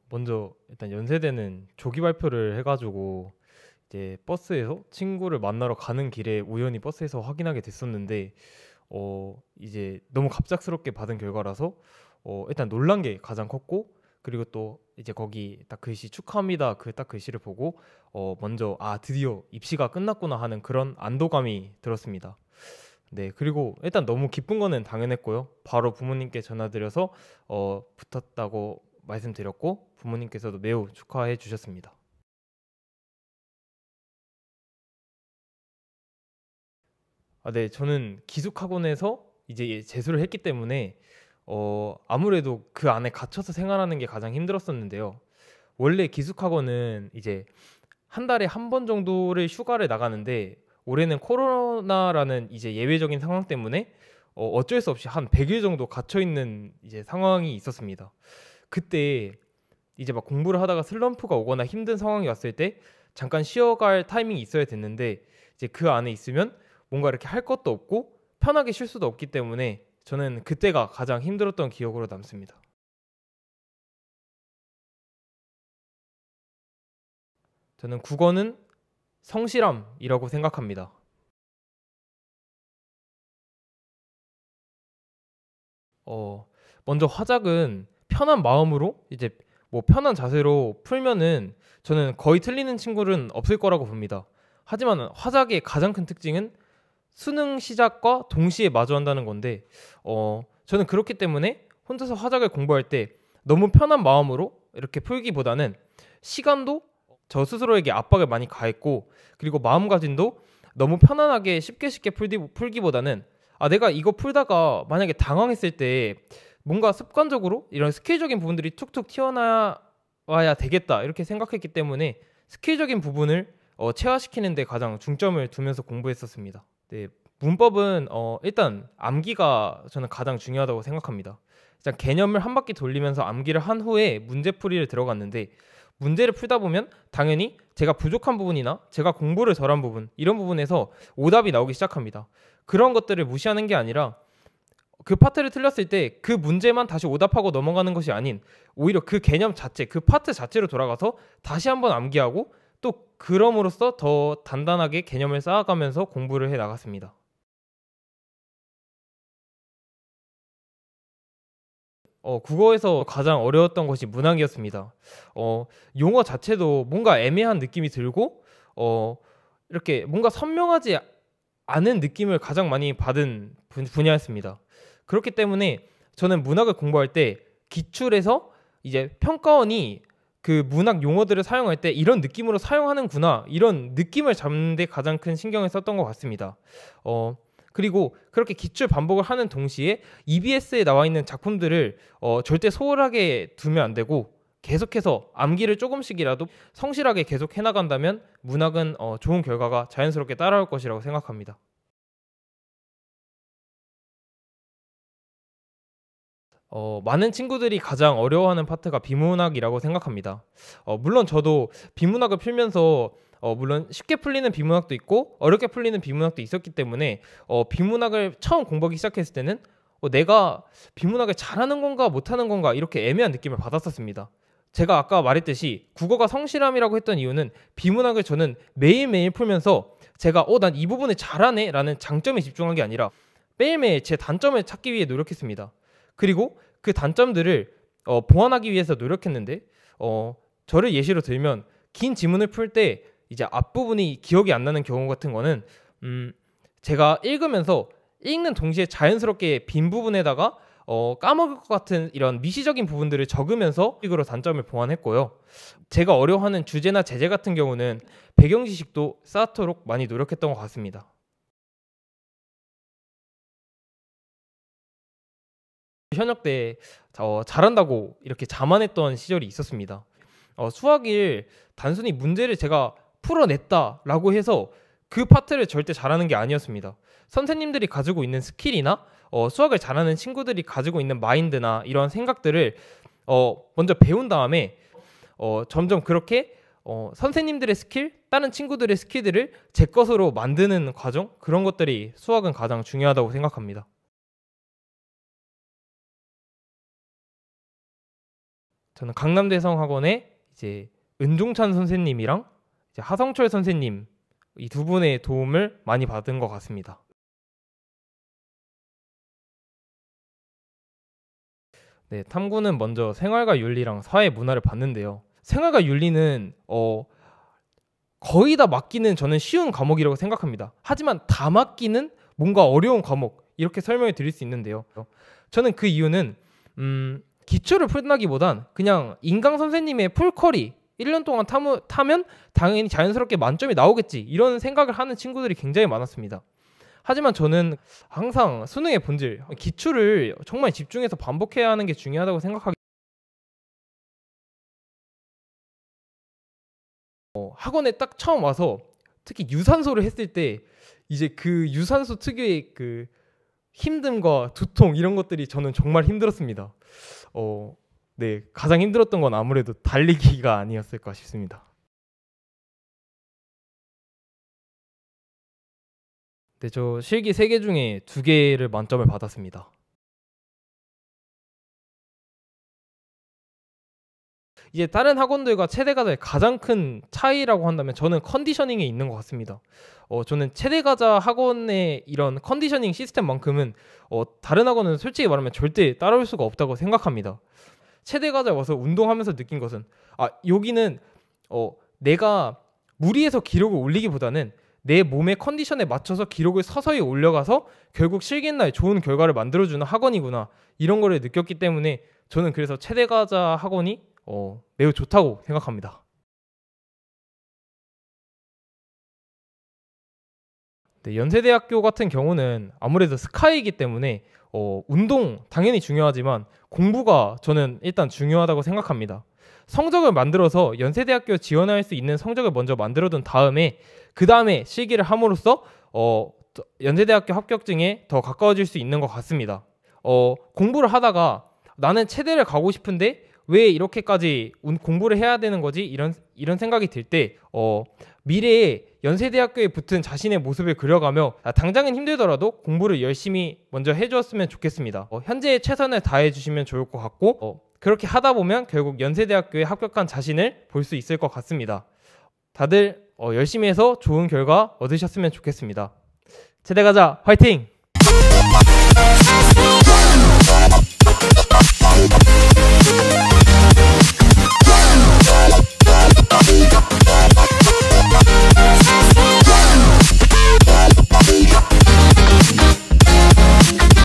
먼저 일단 연세대는 조기 발표를 해가지고 이제 버스에서 친구를 만나러 가는 길에 우연히 버스에서 확인하게 됐었는데 이제 너무 갑작스럽게 받은 결과라서 일단 놀란 게 가장 컸고, 그리고 또 이제 거기 딱 글씨 축하합니다 그 딱 글씨를 보고 먼저 드디어 입시가 끝났구나 하는 그런 안도감이 들었습니다. 네, 그리고 일단 너무 기쁜 거는 당연했고요. 바로 부모님께 전화드려서 붙었다고 말씀드렸고, 부모님께서도 매우 축하해 주셨습니다. 네, 저는 기숙학원에서 이제 재수를 했기 때문에 아무래도 그 안에 갇혀서 생활하는 게 가장 힘들었었는데요. 원래 기숙학원은 이제 한 달에 한 번 정도를 휴가를 나가는데, 올해는 코로나라는 이제 예외적인 상황 때문에 어쩔 수 없이 한 100일 정도 갇혀 있는 이제 상황이 있었습니다. 그때 이제 막 공부를 하다가 슬럼프가 오거나 힘든 상황이 왔을 때 잠깐 쉬어갈 타이밍이 있어야 됐는데, 이제 그 안에 있으면 뭔가 이렇게 할 것도 없고 편하게 쉴 수도 없기 때문에 저는 그때가 가장 힘들었던 기억으로 남습니다. 저는 국어는 성실함이라고 생각합니다. 어, 먼저 화작은 편한 마음으로 이제 뭐 편한 자세로 풀면은 저는 거의 틀리는 친구는 없을 거라고 봅니다. 하지만 화작의 가장 큰 특징은 수능 시작과 동시에 마주한다는 건데, 저는 그렇기 때문에 혼자서 화작을 공부할 때 너무 편한 마음으로 이렇게 풀기보다는 시간도 저 스스로에게 압박을 많이 가했고, 그리고 마음가짐도 너무 편안하게 쉽게 풀기보다는 내가 이거 풀다가 만약에 당황했을 때 뭔가 습관적으로 이런 스킬적인 부분들이 툭툭 튀어나와야 되겠다 이렇게 생각했기 때문에 스킬적인 부분을 체화시키는 데 가장 중점을 두면서 공부했었습니다. 네, 문법은 일단 암기가 저는 가장 중요하다고 생각합니다. 일단 개념을 한 바퀴 돌리면서 암기를 한 후에 문제풀이를 들어갔는데, 문제를 풀다 보면 당연히 제가 부족한 부분이나 제가 공부를 덜한 부분, 이런 부분에서 오답이 나오기 시작합니다. 그런 것들을 무시하는 게 아니라 그 파트를 틀렸을 때 그 문제만 다시 오답하고 넘어가는 것이 아닌, 오히려 그 개념 자체, 그 파트 자체로 돌아가서 다시 한번 암기하고 또 그럼으로써 더 단단하게 개념을 쌓아가면서 공부를 해 나갔습니다. 국어에서 가장 어려웠던 것이 문학이었습니다. 용어 자체도 뭔가 애매한 느낌이 들고, 이렇게 뭔가 선명하지 않은 느낌을 가장 많이 받은 분야였습니다. 그렇기 때문에 저는 문학을 공부할 때 기출에서 이제 평가원이 그 문학 용어들을 사용할 때 이런 느낌으로 사용하는구나, 이런 느낌을 잡는 데 가장 큰 신경을 썼던 것 같습니다. 어, 그리고 그렇게 기출 반복을 하는 동시에 EBS에 나와 있는 작품들을 절대 소홀하게 두면 안 되고 계속해서 암기를 조금씩이라도 성실하게 계속 해나간다면 문학은 좋은 결과가 자연스럽게 따라올 것이라고 생각합니다. 많은 친구들이 가장 어려워하는 파트가 비문학이라고 생각합니다. 물론 저도 비문학을 풀면서 물론 쉽게 풀리는 비문학도 있고 어렵게 풀리는 비문학도 있었기 때문에 비문학을 처음 공부하기 시작했을 때는 내가 비문학을 잘하는 건가 못하는 건가 이렇게 애매한 느낌을 받았었습니다. 제가 아까 말했듯이 국어가 성실함이라고 했던 이유는 비문학을 저는 매일매일 풀면서 제가 난 이 부분을 잘하네 라는 장점에 집중한 게 아니라 매일매일 제 단점을 찾기 위해 노력했습니다. 그리고 그 단점들을 보완하기 위해서 노력했는데, 저를 예시로 들면 긴 지문을 풀 때 이제 앞부분이 기억이 안 나는 경우 같은 거는 제가 읽으면서 읽는 동시에 자연스럽게 빈 부분에다가 까먹을 것 같은 이런 미시적인 부분들을 적으면서 식으로 단점을 보완했고요. 제가 어려워하는 주제나 제재 같은 경우는 배경 지식도 쌓도록 많이 노력했던 것 같습니다. 현역 때 잘한다고 이렇게 자만했던 시절이 있었습니다. 수학을 단순히 문제를 제가 풀어냈다라고 해서 그 파트를 절대 잘하는 게 아니었습니다. 선생님들이 가지고 있는 스킬이나 수학을 잘하는 친구들이 가지고 있는 마인드나 이런 생각들을 먼저 배운 다음에 점점 그렇게 선생님들의 스킬, 다른 친구들의 스킬들을 제 것으로 만드는 과정, 그런 것들이 수학은 가장 중요하다고 생각합니다. 저는 강남대성학원의 이제 은종찬 선생님이랑 이제 하성철 선생님 이 두 분의 도움을 많이 받은 것 같습니다. 네, 탐구는 먼저 생활과 윤리랑 사회 문화를 봤는데요. 생활과 윤리는 거의 다 맞기는 저는 쉬운 과목이라고 생각합니다. 하지만 다 맞기는 뭔가 어려운 과목 이렇게 설명을 드릴 수 있는데요. 저는 그 이유는 기초를 푼다기보단 그냥 인강 선생님의 풀커리 1년 동안 타면 당연히 자연스럽게 만점이 나오겠지 이런 생각을 하는 친구들이 굉장히 많았습니다. 하지만 저는 항상 수능의 본질, 기출을 정말 집중해서 반복해야 하는 게 중요하다고 생각하기 학원에 딱 처음 와서 특히 유산소를 했을 때 이제 그 유산소 특유의 그 힘듦과 두통 이런 것들이 저는 정말 힘들었습니다. 네, 가장 힘들었던 건 아무래도 달리기가 아니었을까 싶습니다. 네, 저 실기 3개 중에 2개를 만점을 받았습니다. 이제 다른 학원들과 체대가자의 가장 큰 차이라고 한다면 저는 컨디셔닝에 있는 것 같습니다. 저는 체대가자 학원의 이런 컨디셔닝 시스템만큼은 다른 학원은 솔직히 말하면 절대 따라올 수가 없다고 생각합니다. 체대가자에 와서 운동하면서 느낀 것은 여기는 내가 무리해서 기록을 올리기보다는 내 몸의 컨디션에 맞춰서 기록을 서서히 올려가서 결국 실기날 좋은 결과를 만들어주는 학원이구나 이런 거를 느꼈기 때문에 저는 그래서 체대가자 학원이 매우 좋다고 생각합니다. 네, 연세대학교 같은 경우는 아무래도 스카이이기 때문에 운동 당연히 중요하지만 공부가 저는 일단 중요하다고 생각합니다. 성적을 만들어서 연세대학교 지원할 수 있는 성적을 먼저 만들어둔 다음에 그 다음에 실기를 함으로써 연세대학교 합격증에 더 가까워질 수 있는 것 같습니다. 공부를 하다가 나는 체대를 가고 싶은데 왜 이렇게까지 공부를 해야 되는 거지? 이런 생각이 들 때 미래에 연세대학교에 붙은 자신의 모습을 그려가며 당장은 힘들더라도 공부를 열심히 먼저 해주었으면 좋겠습니다. 현재의 최선을 다해주시면 좋을 것 같고 그렇게 하다 보면 결국 연세대학교에 합격한 자신을 볼 수 있을 것 같습니다. 다들 열심히 해서 좋은 결과 얻으셨으면 좋겠습니다. 체대가자 화이팅!